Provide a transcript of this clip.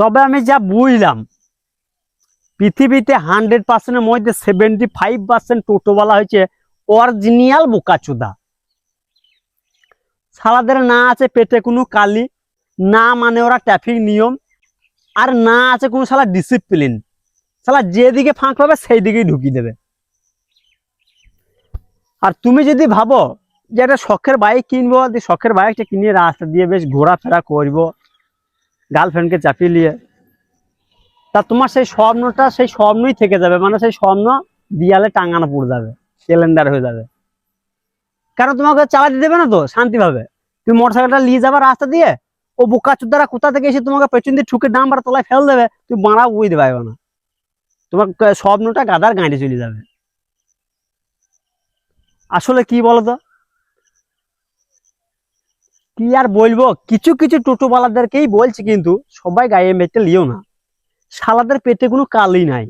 তবে আমি যা বুঝলাম, পৃথিবীতে 100%-এর মধ্যে 75% টোটোওয়ালা হচ্ছে অরিজিনাল বোকাচোদা। সালাদের না আছে পেটে কোনো কালি, না মানে ওরা ট্রাফিক নিয়ম, আর না আছে কোনো সালা ডিসিপ্লিন। সালা যেদিকে ফাঁক পাবে সেই দিকেই ঢুকিয়ে দেবে। আর তুমি যদি ভাবো যে একটা শখের বাইক কিনবো, শখের বাইকটা কিনে রাস্তা দিয়ে বেশ ঘোরাফেরা করবো গার্লফ্রেন্ডকে চাপিয়ে নিয়ে, তা তোমার সেই স্বপ্নটা সেই স্বপ্নই থেকে যাবে, মানে সেই স্বপ্ন দিয়ালে টাঙানো পড়ে যাবে, ক্যালেন্ডার হয়ে যাবে। কারণ তোমাকে চালাতে দেবে না তো শান্তিভাবে। তুমি মোটরসাইকেলটা নিয়ে যাবে রাস্তা দিয়ে, ও বোকা চোদ্দারা কোথা থেকে এসে তোমাকে পেছন দিয়ে ঠুকে ডাম্বার তলায় ফেল দেবে, তুমি বাড়া বুঝতে পারবে না। তোমার স্বপ্নটা গাদার গাঁটে চলে যাবে। আসলে কি বলতো, কি আর বলবো, কিছু কিছু টোটোওয়ালাদেরকেই বলছি, কিন্তু সবাই গায়ে মেতে লিও না। শালাদের পেটে কোনো কালই নাই।